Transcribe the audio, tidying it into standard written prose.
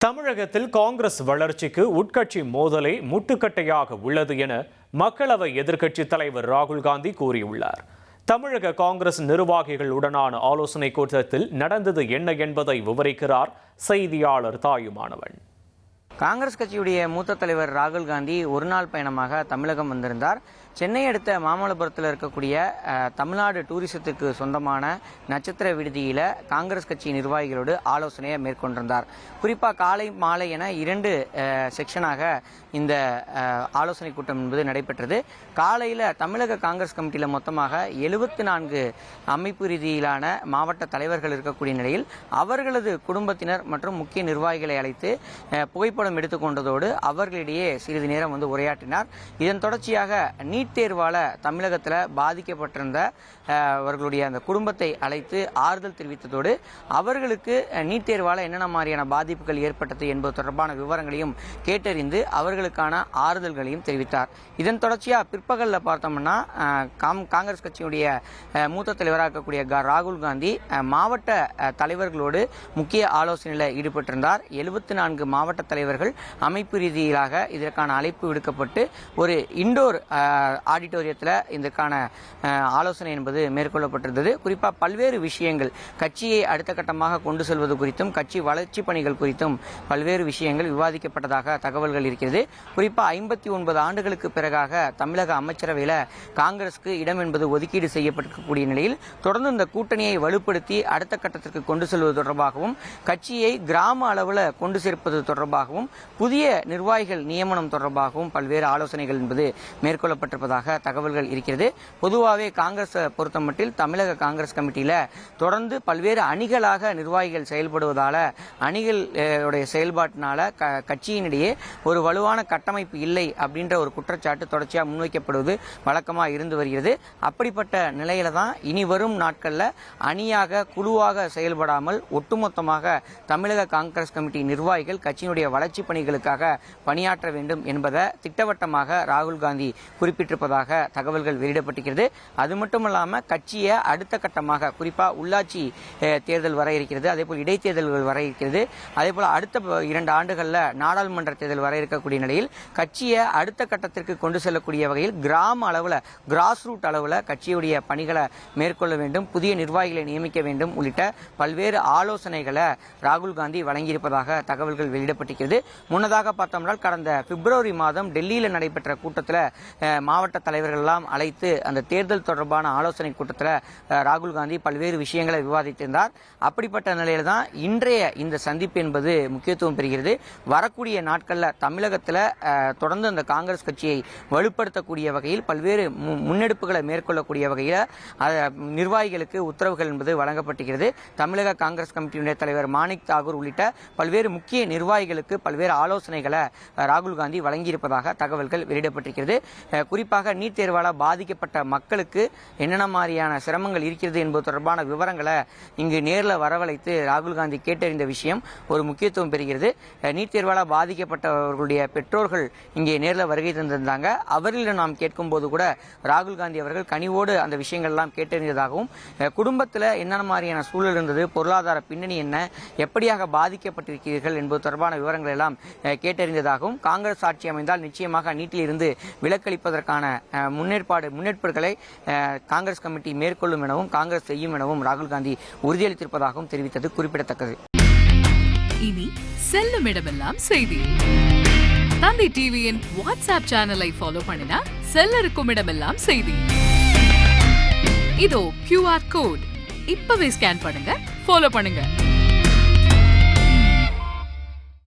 தமிழகத்தில் காங்கிரஸ் வளர்ச்சிக்கு உட்கட்சி மோதலே முட்டுக்கட்டையாக உள்ளது என மக்களவை எதிர்க்கட்சித் தலைவர் ராகுல் காந்தி கூறியுள்ளார். தமிழக காங்கிரஸ் நிர்வாகிகளுடனான ஆலோசனைக் கூட்டத்தில் நடந்தது என்ன என்பதை விவரிக்கிறார் செய்தியாளர் தாயுமானவன். காங்கிரஸ் கட்சியுடைய மூத்த தலைவர் ராகுல் காந்தி ஒரு நாள் பயணமாக தமிழகம் வந்திருந்தார். சென்னை அடுத்த மாமல்லபுரத்தில் இருக்கக்கூடிய தமிழ்நாடு டூரிசத்துக்கு சொந்தமான நட்சத்திர விடுதியில் காங்கிரஸ் கட்சி நிர்வாகிகளோடு ஆலோசனையை மேற்கொண்டிருந்தார். குறிப்பாக காலை மாலை என 2 செக்ஷனாக இந்த ஆலோசனை கூட்டம் என்பது நடைபெற்றது. காலையில் தமிழக காங்கிரஸ் கமிட்டியில் மொத்தமாக 74 அமைப்பு ரீதியிலான மாவட்ட தலைவர்கள் இருக்கக்கூடிய நிலையில் அவர்களது குடும்பத்தினர் மற்றும் முக்கிய நிர்வாகிகளை அழைத்து புகைப்படம் எடுத்துக்கொண்டதோடு அவர்களிடையே சிறிது நேரம் உரையாற்றினார். இதன் தொடர்ச்சியாக நீட் தேர்வால தமிழகத்தில் பாதிக்கப்பட்டிருந்த அவர்களுடைய அந்த குடும்பத்தை அழைத்து ஆறுதல் தெரிவித்ததோடு அவர்களுக்கு நீட் தேர்வால என்னென்ன மாதிரியான பாதிப்புகள் ஏற்பட்டது என்பது தொடர்பான விவரங்களையும் கேட்டறிந்து அவர்களுக்கான ஆறுதல்களையும் தெரிவித்தார். இதன் தொடர்ச்சியாக பிற்பகலில் பார்த்தோம்னா காங்கிரஸ் கட்சியுடைய மூத்த தலைவராக இருக்கக்கூடிய ராகுல் காந்தி மாவட்ட தலைவர்களோடு முக்கிய ஆலோசனையில் ஈடுபட்டிருந்தார். 74 மாவட்ட தலைவர்கள் அமைப்பு ரீதியிலாக இதற்கான அழைப்பு விடுக்கப்பட்டு ஒரு இண்டோர் ஆடிட்டோரியத்தில் இதற்கான ஆலோசனை என்பது மேற்கொள்ளப்பட்டிருந்தது. குறிப்பாக பல்வேறு விஷயங்கள் கட்சியை அடுத்த கட்டமாக கொண்டு செல்வது குறித்தும் கட்சி வளர்ச்சி பணிகள் குறித்தும் பல்வேறு விஷயங்கள் விவாதிக்கப்பட்டதாக தகவல்கள் இருக்கிறது. குறிப்பாக 59 ஆண்டுகளுக்கு பிறகாக தமிழக அமைச்சரவையில் காங்கிரஸுக்கு இடம் என்பது ஒதுக்கீடு செய்யப்பட்டிருக்கக்கூடிய நிலையில் தொடர்ந்து இந்த கூட்டணியை வலுப்படுத்தி அடுத்த கட்டத்திற்கு கொண்டு செல்வது தொடர்பாகவும் கட்சியை கிராம அளவில் கொண்டு சேர்ப்பது தொடர்பாகவும் புதிய நிர்வாகிகள் நியமனம் தொடர்பாகவும் பல்வேறு ஆலோசனைகள் என்பது மேற்கொள்ளப்பட்டிருப்பதாக தகவல்கள் இருக்கிறது. பொதுவாகவே காங்கிரஸ் பொறுத்தமட்டில் தமிழக காங்கிரஸ் கமிட்டியில தொடர்ந்து பல்வேறு அணிகளாக நிர்வாகிகள் செயல்படுவதால அணிகளுடைய செயல்பாட்டினால கட்சியினிடையே ஒரு வலுவான கட்டமைப்பு இல்லை அப்படின்ற ஒரு குற்றச்சாட்டு தொடர்ச்சியாக முன்வைக்கப்படுவது வழக்கமாக இருந்து வருகிறது. அப்படிப்பட்ட நிலையில தான் இனி வரும் நாட்களில் அணியாக குழுவாக செயல்படாமல் ஒட்டுமொத்தமாக தமிழக காங்கிரஸ் கமிட்டி நிர்வாகிகள் கட்சியினுடைய வளர்ச்சி பணிகளுக்காக பணியாற்ற வேண்டும் என்பதை திட்டவட்டமாக ராகுல் காந்தி குறிப்பிட்டிருப்பதாக தகவல்கள் வெளியிடப்பட்டிருக்கிறது. அது மட்டுமல்லாமல் கட்சியை அடுத்த கட்டமாக குறிப்பாக உள்ளாட்சி தேர்தல் வர இருக்கிறது, அதேபோல் இடைத்தேர்தல்கள் வர இருக்கிறது, அதேபோல் அடுத்த 2 ஆண்டுகளில் நாடாளுமன்ற தேர்தல் வர இருக்கக்கூடிய நிலையில் கட்சியை அடுத்த கட்டத்திற்கு கொண்டு செல்லக்கூடிய வகையில் கிராம அளவில் கிராஸ் ரூட் அளவில் கட்சியுடைய பணிகளை மேற்கொள்ள வேண்டும், புதிய நிர்வாகிகளை நியமிக்க வேண்டும் உள்ளிட்ட பல்வேறு ஆலோசனைகளை ராகுல் காந்தி வழங்கியிருப்பதாக தகவல்கள் வெளியிடப்பட்டிருக்கிறது. முன்னதாக பார்த்தோம்னா கடந்த பிப்ரவரி மாதம் டெல்லியில் நடைபெற்ற கூட்டத்தில் மாவட்ட தலைவர்கள் எல்லாம் அழைத்து அந்த தேர்தல் தொடர்பான ஆலோசனை கூட்டத்தில் ராகுல் காந்தி பல்வேறு விஷயங்களை விவாதித்திருந்தார். அப்படிப்பட்ட நிலையில தான் இன்றைய இந்த சந்திப்பு என்பது முக்கியத்துவம் பெறுகிறது. வரக்கூடிய நாட்களில் தமிழகத்தில் தொடர்ந்து அந்த காங்கிரஸ் கட்சியை வலுப்படுத்தக்கூடிய வகையில் பல்வேறு முன்னெடுப்புகளை மேற்கொள்ளக்கூடிய வகையில் நிர்வாகிகளுக்கு உத்தரவுகள் என்பது வழங்கப்பட்டிருக்கிறது. தமிழக காங்கிரஸ் கமிட்டியுடைய தலைவர் மாணிக் தாகூர் உள்ளிட்ட பல்வேறு முக்கிய நிர்வாகிகளுக்கு பல்வேறு ஆலோசனைகளை ராகுல் காந்தி வழங்கியிருப்பதாக தகவல்கள் வெளியிடப்பட்டிருக்கிறது. குறிப்பாக நீட் தேர்வால் பாதிக்கப்பட்ட மக்களுக்கு என்னென்ன மாதிரியான சிரமங்கள் இருக்கிறது என்பது தொடர்பான விவரங்களை இங்கு நேரில் வரவழைத்து ராகுல் காந்தி கேட்டறிந்த விஷயம் ஒரு முக்கியத்துவம் பெறுகிறது. நீட் தேர்வால் பாதிக்கப்பட்டவர்களுடைய பெற்றோர்கள் இங்கே நேரில் வருகை தந்திருந்தாங்க. அவர்களிடம் நாம் கேட்கும் போது கூட ராகுல் காந்தி அவர்கள் கனிவோடு அந்த விஷயங்கள் எல்லாம் கேட்டறிந்ததாகவும் குடும்பத்தில் என்னென்ன மாதிரியான சூழல் இருந்தது, பொருளாதார பின்னணி என்ன, எப்படியாக பாதிக்கப்பட்டிருக்கிறீர்கள் என்பது தொடர்பான விவரங்கள் எல்லாம் கேட்டறிந்ததாகவும் காங்கிரஸ் ஆட்சி அமைந்தால் நிச்சயமாக நீட்டில் இருந்து விலக்களிப்பதற்கான முன்னெடுப்புகளை காங்கிரஸ் கமிட்டி மேற்கொள்ளும் எனவும் காங்கிரஸ் செய்யும் எனவும் ராகுல் காந்தி உறுதியளித்திருப்பதாகவும் தெரிவித்தது குறிப்பிடத்தக்கது. இனி செல்லும் இடமெல்லாம் செய்தி. தந்தை டிவியின் வாட்ஸ்அப் சேனலை ஃபாலோ பண்ணினா செல்லருக்கும் இடமெல்லாம் செய்தி. இதோ QR கோட் இப்பவே ஸ்கேன் பண்ணுங்க, ஃபாலோ பண்ணுங்க.